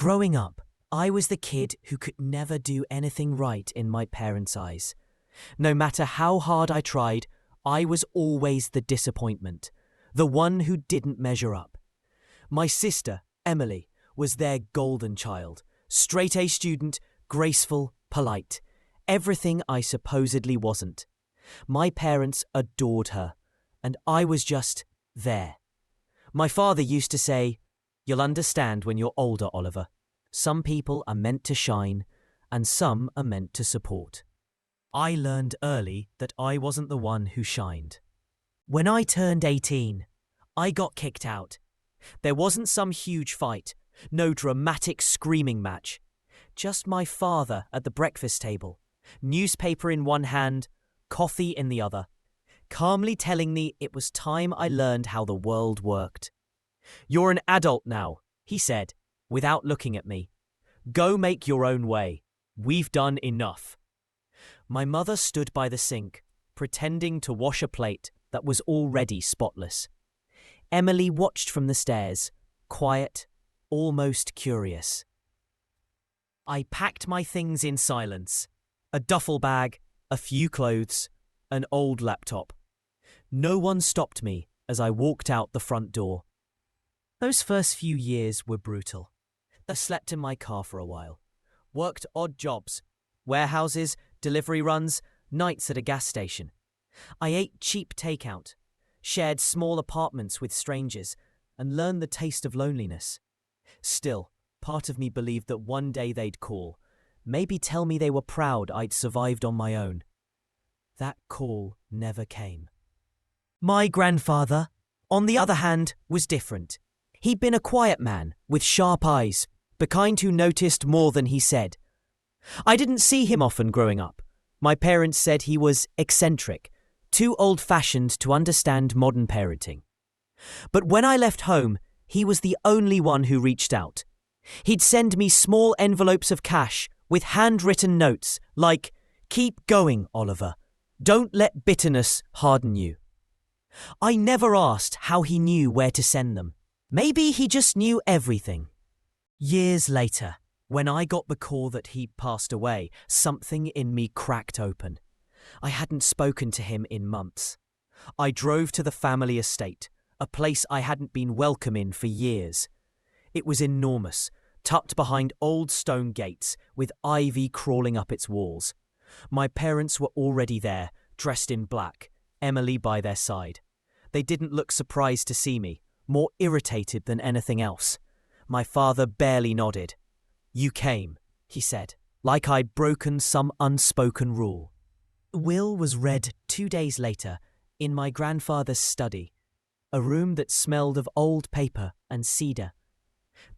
Growing up, I was the kid who could never do anything right in my parents' eyes. No matter how hard I tried, I was always the disappointment, the one who didn't measure up. My sister, Emily, was their golden child, straight-A student, graceful, polite, everything I supposedly wasn't. My parents adored her, and I was just there. My father used to say, "You'll understand when you're older, Oliver. Some people are meant to shine, and some are meant to support." I learned early that I wasn't the one who shined. When I turned 18, I got kicked out. There wasn't some huge fight, no dramatic screaming match. Just my father at the breakfast table, newspaper in one hand, coffee in the other, calmly telling me it was time I learned how the world worked. "You're an adult now," he said, without looking at me. "Go make your own way. We've done enough." My mother stood by the sink, pretending to wash a plate that was already spotless. Emily watched from the stairs, quiet, almost curious. I packed my things in silence. A duffel bag, a few clothes, an old laptop. No one stopped me as I walked out the front door. Those first few years were brutal. I slept in my car for a while, worked odd jobs, warehouses, delivery runs, nights at a gas station. I ate cheap takeout, shared small apartments with strangers, and learned the taste of loneliness. Still, part of me believed that one day they'd call, maybe tell me they were proud I'd survived on my own. That call never came. My grandfather, on the other hand, was different. He'd been a quiet man with sharp eyes, the kind who noticed more than he said. I didn't see him often growing up. My parents said he was eccentric, too old-fashioned to understand modern parenting. But when I left home, he was the only one who reached out. He'd send me small envelopes of cash with handwritten notes like, "Keep going, Oliver. Don't let bitterness harden you." I never asked how he knew where to send them. Maybe he just knew everything. Years later, when I got the call that he'd passed away, something in me cracked open. I hadn't spoken to him in months. I drove to the family estate, a place I hadn't been welcome in for years. It was enormous, tucked behind old stone gates with ivy crawling up its walls. My parents were already there, dressed in black, Emily by their side. They didn't look surprised to see me, more irritated than anything else. My father barely nodded. "You came," he said, like I'd broken some unspoken rule. The will was read 2 days later in my grandfather's study, a room that smelled of old paper and cedar.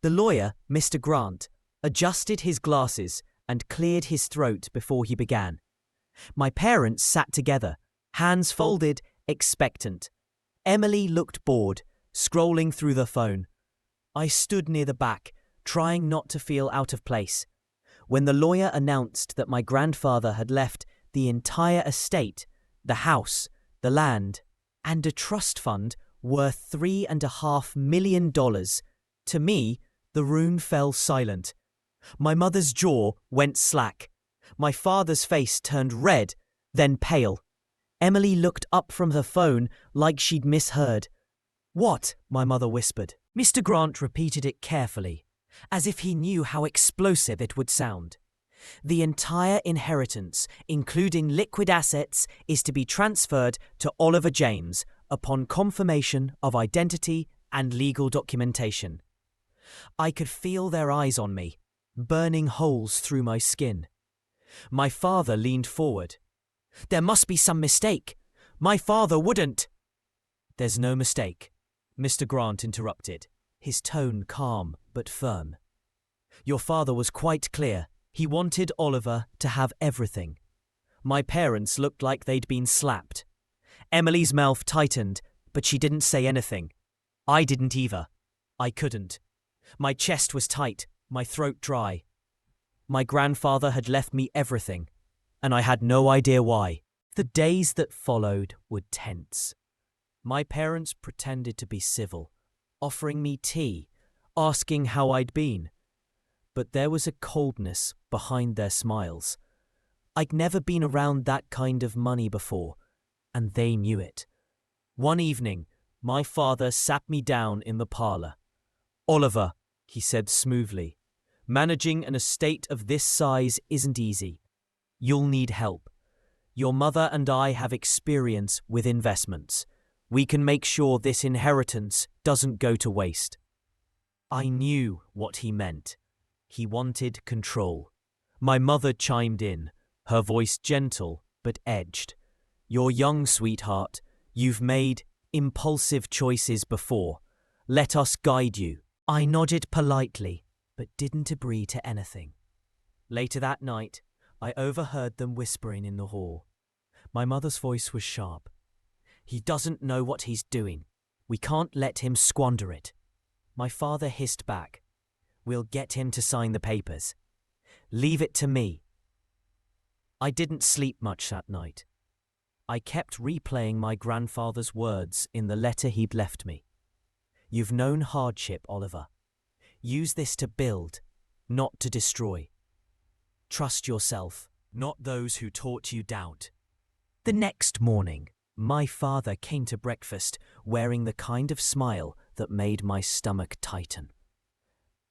The lawyer, Mr. Grant, adjusted his glasses and cleared his throat before he began. My parents sat together, hands folded, expectant. Emily looked bored, scrolling through the phone. I stood near the back, trying not to feel out of place. When the lawyer announced that my grandfather had left the entire estate, the house, the land, and a trust fund worth $3.5 million, to me, the room fell silent. My mother's jaw went slack. My father's face turned red, then pale. Emily looked up from her phone like she'd misheard. "What?" my mother whispered. Mr. Grant repeated it carefully, as if he knew how explosive it would sound. "The entire inheritance, including liquid assets, is to be transferred to Oliver James upon confirmation of identity and legal documentation." I could feel their eyes on me, burning holes through my skin. My father leaned forward. "There must be some mistake. My father wouldn't." "There's no mistake," Mr. Grant interrupted, his tone calm but firm. "Your father was quite clear. He wanted Oliver to have everything." My parents looked like they'd been slapped. Emily's mouth tightened, but she didn't say anything. I didn't either. I couldn't. My chest was tight, my throat dry. My grandfather had left me everything, and I had no idea why. The days that followed were tense. My parents pretended to be civil, offering me tea, asking how I'd been. but there was a coldness behind their smiles. I'd never been around that kind of money before, and they knew it. One evening, my father sat me down in the parlour. "Oliver," he said smoothly, "managing an estate of this size isn't easy. You'll need help. Your mother and I have experience with investments. We can make sure this inheritance doesn't go to waste." I knew what he meant. He wanted control. My mother chimed in, her voice gentle but edged. "You're young, sweetheart. You've made impulsive choices before. Let us guide you." I nodded politely, but didn't agree to anything. Later that night, I overheard them whispering in the hall. My mother's voice was sharp. "He doesn't know what he's doing. We can't let him squander it." My father hissed back. "We'll get him to sign the papers. Leave it to me." I didn't sleep much that night. I kept replaying my grandfather's words in the letter he'd left me. "You've known hardship, Oliver. Use this to build, not to destroy. Trust yourself, not those who taught you doubt." The next morning, my father came to breakfast wearing the kind of smile that made my stomach tighten.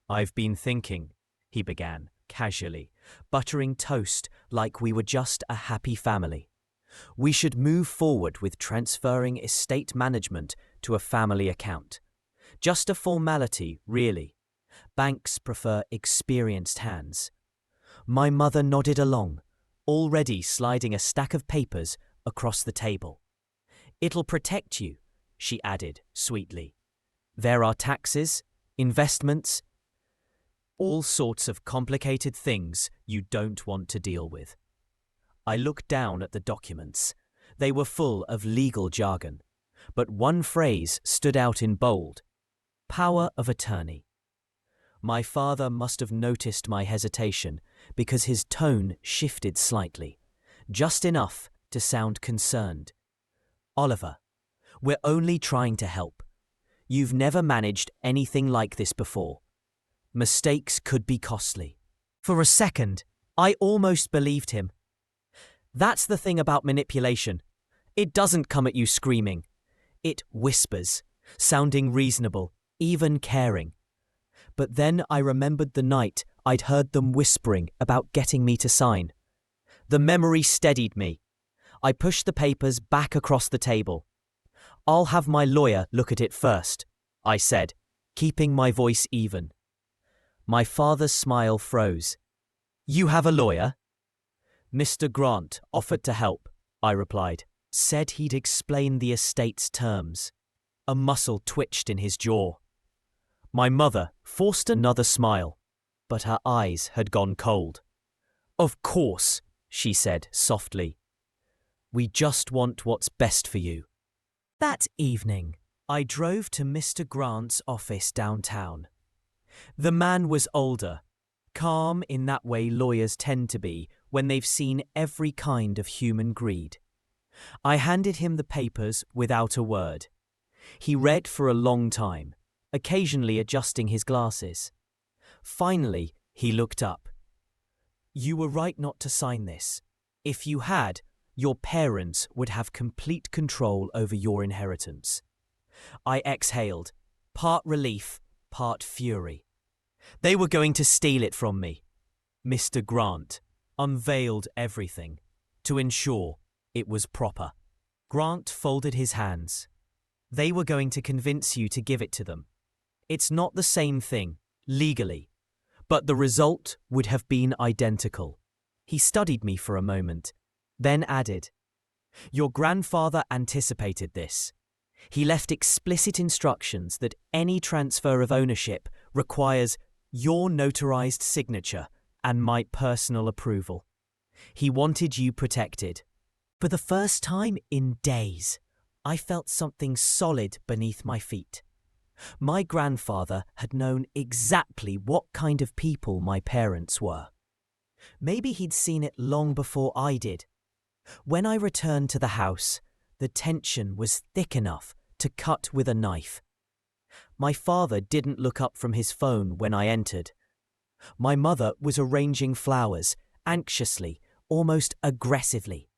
"I've been thinking," he began, casually, buttering toast like we were just a happy family. "We should move forward with transferring estate management to a family account. Just a formality, really. Banks prefer experienced hands." My mother nodded along, already sliding a stack of papers across the table. "It'll protect you," she added sweetly. "There are taxes, investments, all sorts of complicated things you don't want to deal with." I looked down at the documents. They were full of legal jargon, but one phrase stood out in bold: power of attorney. My father must have noticed my hesitation because his tone shifted slightly, just enough to sound concerned. "Oliver, we're only trying to help. You've never managed anything like this before. Mistakes could be costly." For a second, I almost believed him. That's the thing about manipulation. It doesn't come at you screaming. It whispers, sounding reasonable, even caring. But then I remembered the night I'd heard them whispering about getting me to sign. The memory steadied me. I pushed the papers back across the table. "I'll have my lawyer look at it first," I said, keeping my voice even. My father's smile froze. "You have a lawyer?" "Mr. Grant offered to help," I replied. "Said he'd explain the estate's terms." A muscle twitched in his jaw. My mother forced another smile, but her eyes had gone cold. "Of course," she said softly. "We just want what's best for you." That evening, I drove to Mr. Grant's office downtown. The man was older, calm in that way lawyers tend to be when they've seen every kind of human greed. I handed him the papers without a word. He read for a long time, occasionally adjusting his glasses. Finally, he looked up. "You were right not to sign this. If you had, your parents would have complete control over your inheritance." I exhaled, part relief, part fury. They were going to steal it from me. Mr. Grant unveiled everything to ensure it was proper. Grant folded his hands. "They were going to convince you to give it to them. It's not the same thing, legally, but the result would have been identical." He studied me for a moment, then added, "Your grandfather anticipated this. He left explicit instructions that any transfer of ownership requires your notarized signature and my personal approval. He wanted you protected." For the first time in days, I felt something solid beneath my feet. My grandfather had known exactly what kind of people my parents were. Maybe he'd seen it long before I did. When I returned to the house, the tension was thick enough to cut with a knife. My father didn't look up from his phone when I entered. My mother was arranging flowers, anxiously, almost aggressively.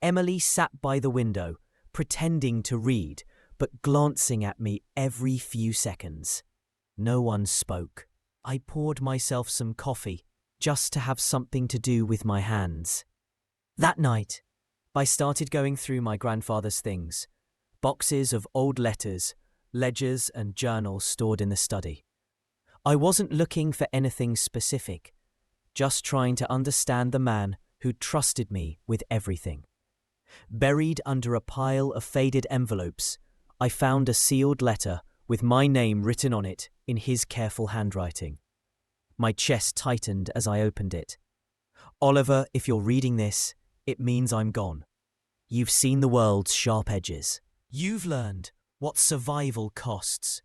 Emily sat by the window, pretending to read, but glancing at me every few seconds. No one spoke. I poured myself some coffee, just to have something to do with my hands. That night, I started going through my grandfather's things, boxes of old letters, ledgers and journals stored in the study. I wasn't looking for anything specific, just trying to understand the man who trusted me with everything. Buried under a pile of faded envelopes, I found a sealed letter with my name written on it in his careful handwriting. My chest tightened as I opened it. Oliver, if you're reading this, it means I'm gone. You've seen the world's sharp edges. You've learned what survival costs.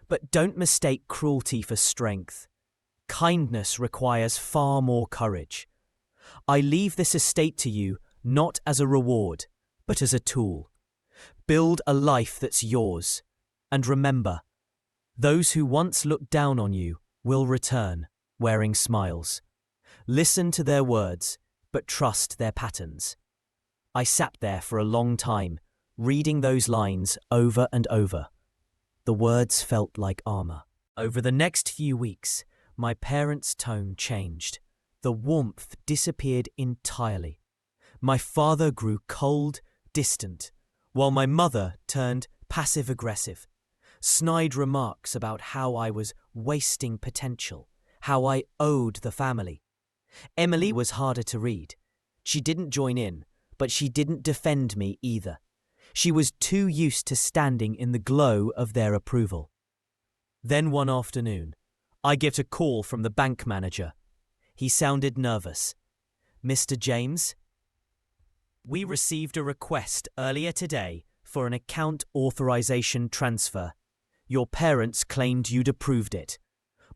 But don't mistake cruelty for strength. Kindness requires far more courage. I leave this estate to you not as a reward, but as a tool. Build a life that's yours. And remember, those who once looked down on you will return, wearing smiles. Listen to their words, but trust their patterns. I sat there for a long time, reading those lines over and over. The words felt like armor. Over the next few weeks, my parents' tone changed. The warmth disappeared entirely. My father grew cold, distant, while my mother turned passive-aggressive. Snide remarks about how I was wasting potential, how I owed the family. Emily was harder to read. She didn't join in, but she didn't defend me either. She was too used to standing in the glow of their approval. Then one afternoon, I get a call from the bank manager. He sounded nervous. "Mr. James? We received a request earlier today for an account authorization transfer. Your parents claimed you'd approved it."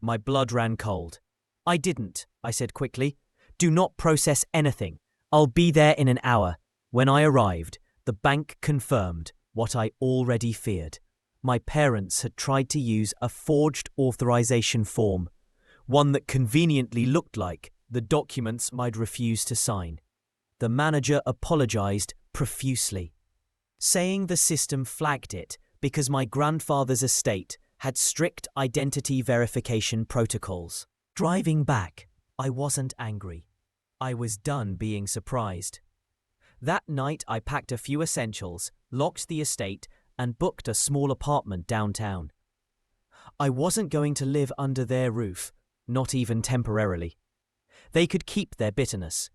My blood ran cold. "I didn't," I said quickly. "Do not process anything. I'll be there in an hour." When I arrived, the bank confirmed what I already feared. My parents had tried to use a forged authorization form, one that conveniently looked like the documents I'd refused to sign. The manager apologized profusely, saying the system flagged it because my grandfather's estate had strict identity verification protocols. Driving back, I wasn't angry. I was done being surprised. That night I packed a few essentials, locked the estate, and booked a small apartment downtown. I wasn't going to live under their roof, not even temporarily. They could keep their bitterness.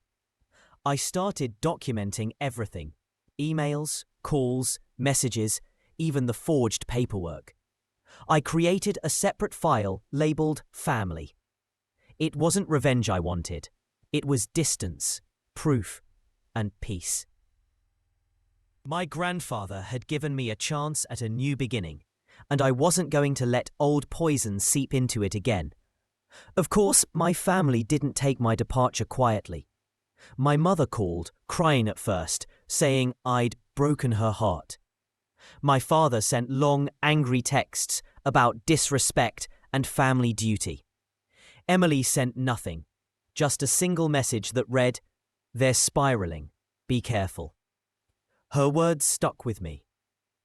I started documenting everything: emails, calls, messages, even the forged paperwork. I created a separate file labeled Family. It wasn't revenge I wanted. It was distance, proof, and peace. My grandfather had given me a chance at a new beginning, and I wasn't going to let old poison seep into it again. Of course, my family didn't take my departure quietly. My mother called, crying at first, saying I'd broken her heart. My father sent long, angry texts about disrespect and family duty. Emily sent nothing, just a single message that read, "They're spiraling. Be careful." Her words stuck with me.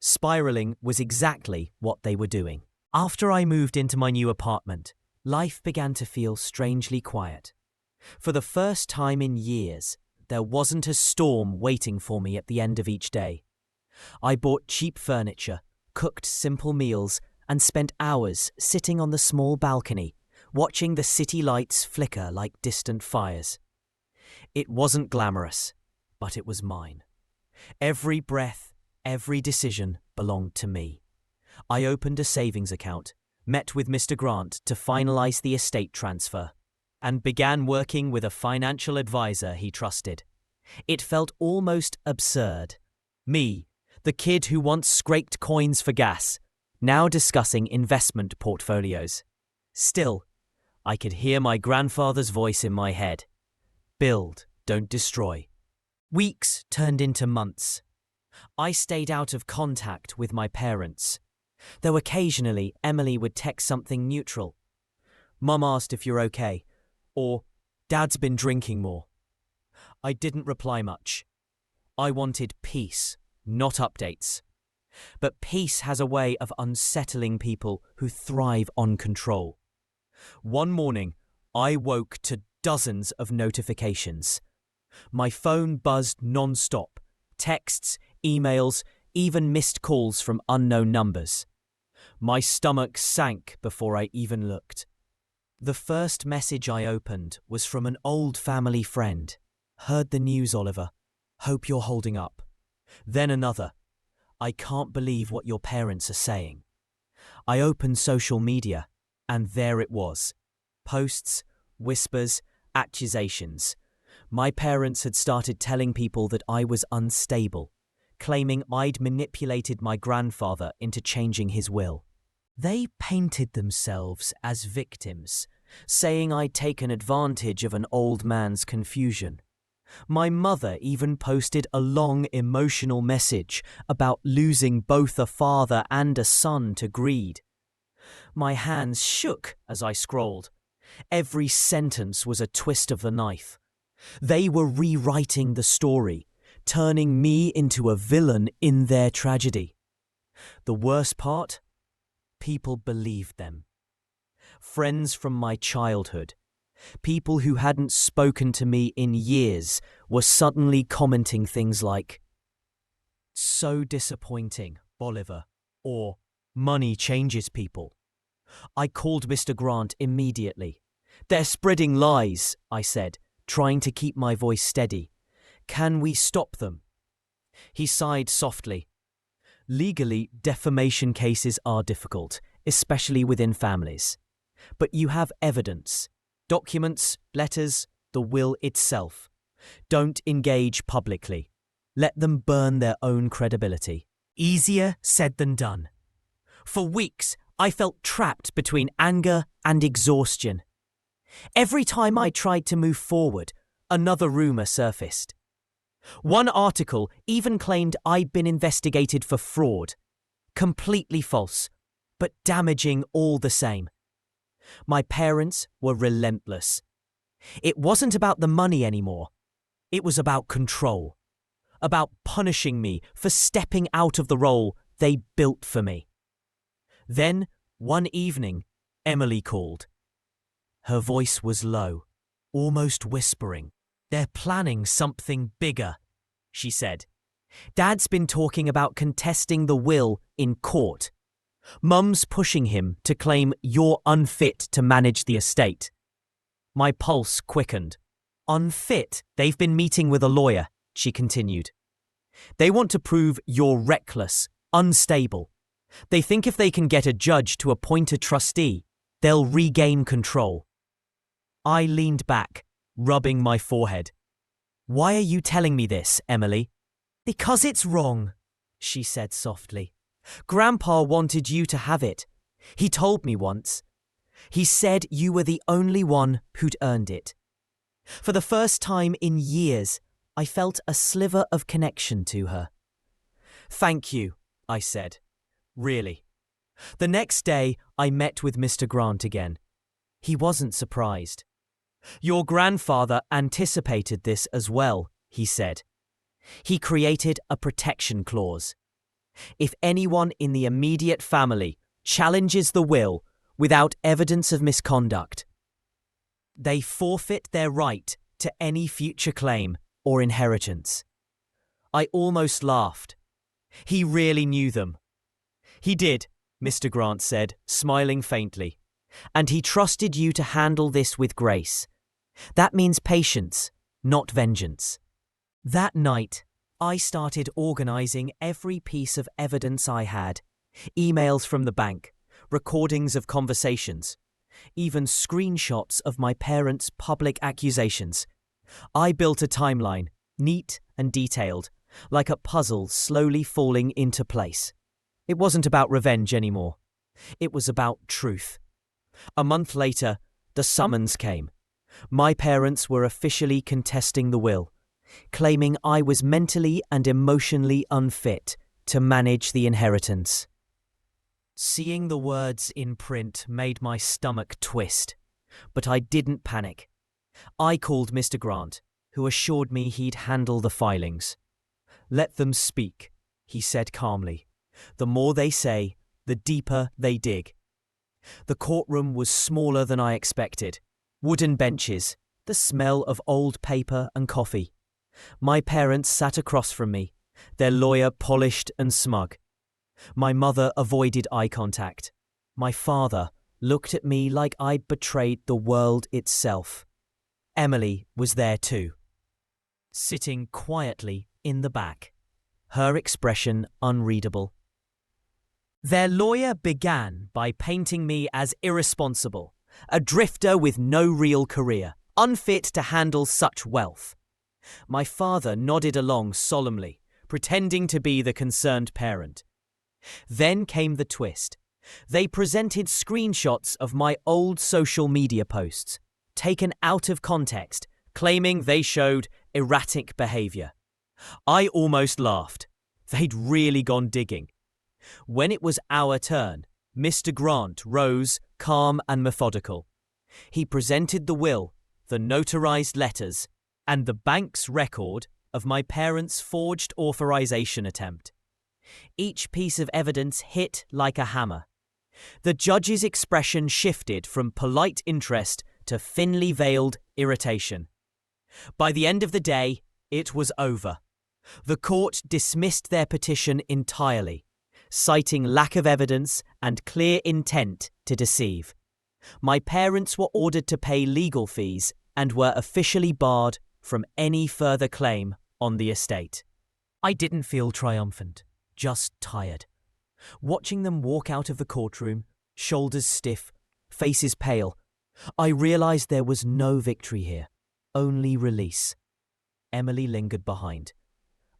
Spiraling was exactly what they were doing. After I moved into my new apartment, life began to feel strangely quiet. For the first time in years, there wasn't a storm waiting for me at the end of each day. I bought cheap furniture, cooked simple meals, and spent hours sitting on the small balcony, watching the city lights flicker like distant fires. It wasn't glamorous, but it was mine. Every breath, every decision belonged to me. I opened a savings account, met with Mr. Grant to finalize the estate transfer, and began working with a financial advisor he trusted. It felt almost absurd. Me, the kid who once scraped coins for gas, now discussing investment portfolios. Still, I could hear my grandfather's voice in my head. Build, don't destroy. Weeks turned into months. I stayed out of contact with my parents, though occasionally Emily would text something neutral. Mum asked if you're okay, or Dad's been drinking more. I didn't reply much. I wanted peace, not updates. But peace has a way of unsettling people who thrive on control. One morning, I woke to dozens of notifications. My phone buzzed non-stop. Texts, emails, even missed calls from unknown numbers. My stomach sank before I even looked. The first message I opened was from an old family friend. Heard the news, Oliver. Hope you're holding up. Then another. I can't believe what your parents are saying. I opened social media, and there it was. Posts, whispers, accusations. My parents had started telling people that I was unstable, claiming I'd manipulated my grandfather into changing his will. They painted themselves as victims, saying I'd taken advantage of an old man's confusion. My mother even posted a long emotional message about losing both a father and a son to greed. My hands shook as I scrolled. Every sentence was a twist of the knife. They were rewriting the story, turning me into a villain in their tragedy. The worst part? People believed them. Friends from my childhood, people who hadn't spoken to me in years, were suddenly commenting things like, "So disappointing, Oliver," or "Money changes people." I called Mr. Grant immediately. "They're spreading lies," I said, trying to keep my voice steady. "Can we stop them?" He sighed softly. Legally, defamation cases are difficult, especially within families. But you have evidence. Documents, letters, the will itself. Don't engage publicly. Let them burn their own credibility. Easier said than done. For weeks, I felt trapped between anger and exhaustion. Every time I tried to move forward, another rumor surfaced. One article even claimed I'd been investigated for fraud. Completely false, but damaging all the same. My parents were relentless. It wasn't about the money anymore. It was about control. About punishing me for stepping out of the role they built for me. Then, one evening, Emily called. Her voice was low, almost whispering. "They're planning something bigger," she said. "Dad's been talking about contesting the will in court. Mum's pushing him to claim you're unfit to manage the estate." My pulse quickened. "Unfit? They've been meeting with a lawyer," she continued. "They want to prove you're reckless, unstable. They think if they can get a judge to appoint a trustee, they'll regain control." I leaned back, rubbing my forehead. "Why are you telling me this, Emily?" "Because it's wrong," she said softly. "Grandpa wanted you to have it. He told me once. He said you were the only one who'd earned it." For the first time in years, I felt a sliver of connection to her. "Thank you," I said. "Really." The next day, I met with Mr. Grant again. He wasn't surprised. "Your grandfather anticipated this as well," he said. "He created a protection clause. If anyone in the immediate family challenges the will without evidence of misconduct, they forfeit their right to any future claim or inheritance." I almost laughed. He really knew them. "He did," Mr. Grant said, smiling faintly. "And he trusted you to handle this with grace. That means patience, not vengeance." That night, I started organizing every piece of evidence I had. Emails from the bank, recordings of conversations, even screenshots of my parents' public accusations. I built a timeline, neat and detailed, like a puzzle slowly falling into place. It wasn't about revenge anymore. It was about truth. A month later, the summons came. My parents were officially contesting the will, claiming I was mentally and emotionally unfit to manage the inheritance. Seeing the words in print made my stomach twist. But I didn't panic. I called Mr. Grant, who assured me he'd handle the filings. "Let them speak," he said calmly. "The more they say, the deeper they dig." The courtroom was smaller than I expected. Wooden benches, the smell of old paper and coffee. My parents sat across from me, their lawyer polished and smug. My mother avoided eye contact. My father looked at me like I'd betrayed the world itself. Emily was there too, sitting quietly in the back, her expression unreadable. Their lawyer began by painting me as irresponsible, a drifter with no real career, unfit to handle such wealth. My father nodded along solemnly, pretending to be the concerned parent. Then came the twist. They presented screenshots of my old social media posts, taken out of context, claiming they showed erratic behavior. I almost laughed. They'd really gone digging. When it was our turn, Mr. Grant rose, calm and methodical. He presented the will, the notarized letters, and the bank's record of my parents' forged authorization attempt. Each piece of evidence hit like a hammer. The judge's expression shifted from polite interest to thinly veiled irritation. By the end of the day, it was over. The court dismissed their petition entirely, citing lack of evidence and clear intent to deceive. My parents were ordered to pay legal fees and were officially barred from any further claim on the estate. I didn't feel triumphant, just tired. Watching them walk out of the courtroom, shoulders stiff, faces pale, I realized there was no victory here, only release. Emily lingered behind.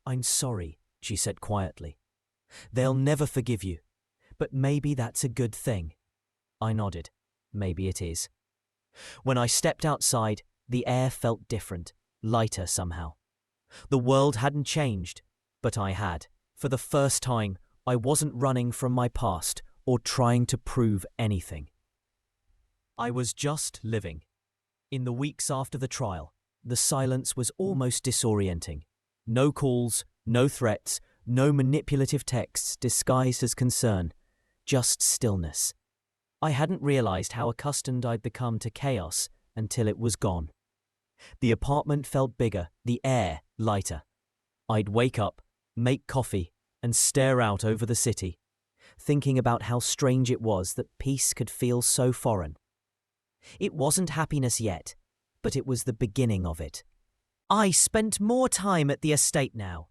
"I'm sorry," she said quietly. "They'll never forgive you, but maybe that's a good thing." I nodded. Maybe it is. When I stepped outside, the air felt different, lighter somehow. The world hadn't changed, but I had. For the first time, I wasn't running from my past or trying to prove anything. I was just living. In the weeks after the trial, the silence was almost disorienting. No calls, no threats, no manipulative texts disguised as concern, just stillness. I hadn't realized how accustomed I'd become to chaos until it was gone. The apartment felt bigger, the air lighter. I'd wake up, make coffee, and stare out over the city, thinking about how strange it was that peace could feel so foreign. It wasn't happiness yet, but it was the beginning of it. I spent more time at the estate now,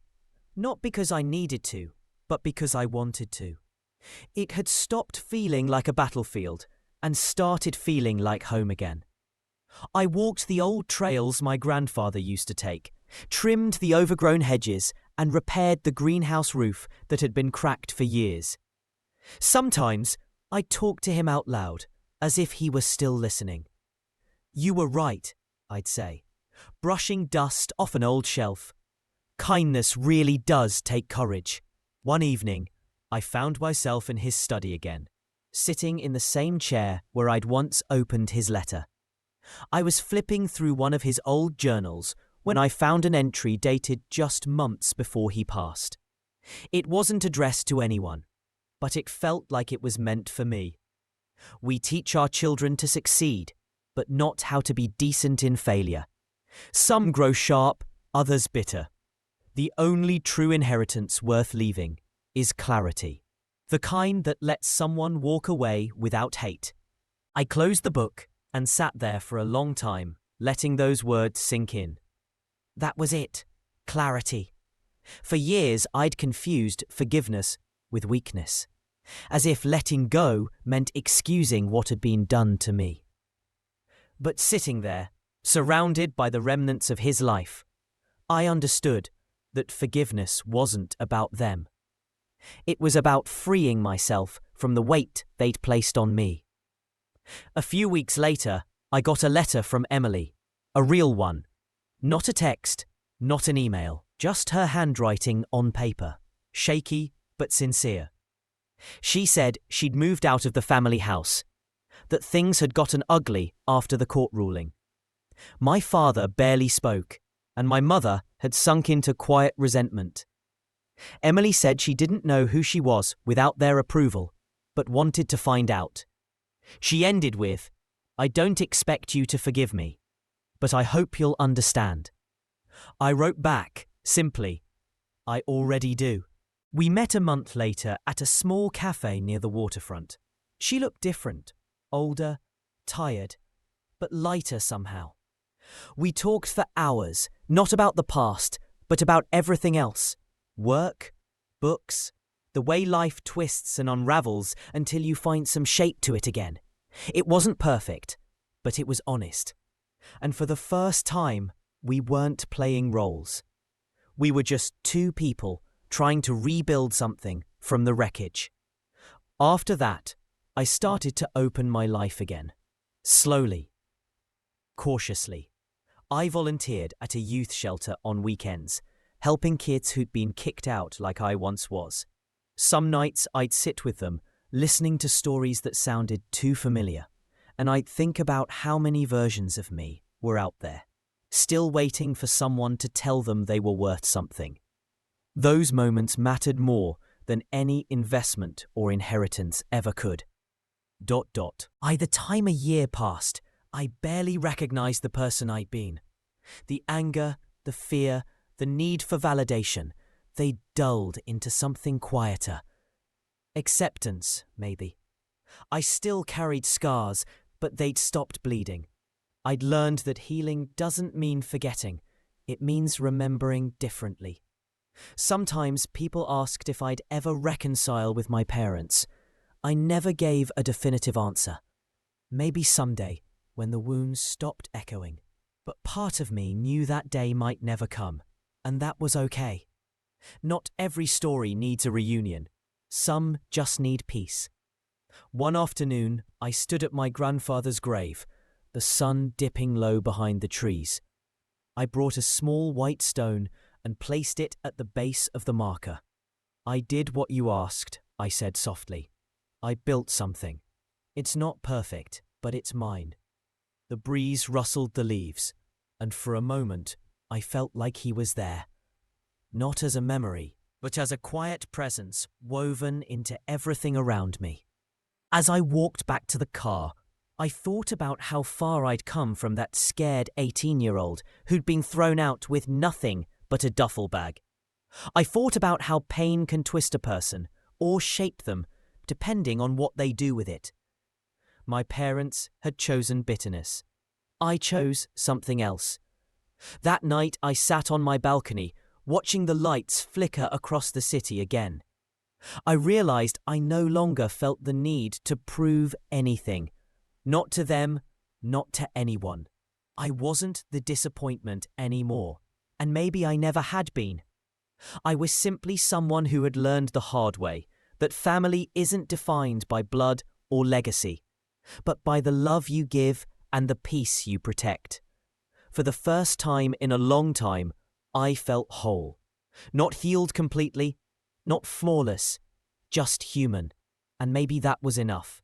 not because I needed to, but because I wanted to. It had stopped feeling like a battlefield and started feeling like home again. I walked the old trails my grandfather used to take, trimmed the overgrown hedges, and repaired the greenhouse roof that had been cracked for years. Sometimes I talked to him out loud, as if he was still listening. "You were right," I'd say, brushing dust off an old shelf. "Kindness really does take courage." One evening, I found myself in his study again, sitting in the same chair where I'd once opened his letter. I was flipping through one of his old journals when I found an entry dated just months before he passed. It wasn't addressed to anyone, but it felt like it was meant for me. "We teach our children to succeed, but not how to be decent in failure. Some grow sharp, others bitter. The only true inheritance worth leaving is clarity, the kind that lets someone walk away without hate." I closed the book and sat there for a long time, letting those words sink in. That was it, clarity. For years I'd confused forgiveness with weakness, as if letting go meant excusing what had been done to me. But sitting there, surrounded by the remnants of his life, I understood that forgiveness wasn't about them. It was about freeing myself from the weight they'd placed on me. A few weeks later, I got a letter from Emily, a real one. Not a text, not an email, just her handwriting on paper, shaky but sincere. She said she'd moved out of the family house. that things had gotten ugly after the court ruling. My father barely spoke, and my mother had sunk into quiet resentment. Emily said she didn't know who she was without their approval, but wanted to find out. She ended with, "I don't expect you to forgive me, but I hope you'll understand." I wrote back, simply, "I already do." We met a month later at a small cafe near the waterfront. She looked different, older, tired, but lighter somehow. We talked for hours, not about the past, but about everything else. Work, books, the way life twists and unravels until you find some shape to it again. It wasn't perfect, but it was honest. And for the first time, we weren't playing roles. We were just two people trying to rebuild something from the wreckage. After that, I started to open my life again. Slowly. Cautiously. I volunteered at a youth shelter on weekends, helping kids who'd been kicked out like I once was. Some nights I'd sit with them, listening to stories that sounded too familiar, and I'd think about how many versions of me were out there, still waiting for someone to tell them they were worth something. Those moments mattered more than any investment or inheritance ever could. By the time a year passed, I barely recognized the person I'd been. The anger, the fear, the need for validation, they dulled into something quieter. Acceptance, maybe. I still carried scars, but they'd stopped bleeding. I'd learned that healing doesn't mean forgetting. It means remembering differently. Sometimes people asked if I'd ever reconcile with my parents. I never gave a definitive answer. Maybe someday, when the wounds stopped echoing. But part of me knew that day might never come, and that was okay. Not every story needs a reunion. Some just need peace. One afternoon, I stood at my grandfather's grave, the sun dipping low behind the trees. I brought a small white stone and placed it at the base of the marker. "I did what you asked," I said softly. "I built something. It's not perfect, but it's mine." The breeze rustled the leaves, and for a moment I felt like he was there. Not as a memory, but as a quiet presence woven into everything around me. As I walked back to the car, I thought about how far I'd come from that scared 18-year-old who'd been thrown out with nothing but a duffel bag. I thought about how pain can twist a person or shape them, depending on what they do with it. My parents had chosen bitterness. I chose something else. That night I sat on my balcony, watching the lights flicker across the city again. I realized I no longer felt the need to prove anything. Not to them, not to anyone. I wasn't the disappointment anymore, and maybe I never had been. I was simply someone who had learned the hard way that family isn't defined by blood or legacy, but by the love you give and the peace you protect. For the first time in a long time, I felt whole. Not healed completely, not flawless, just human, and maybe that was enough.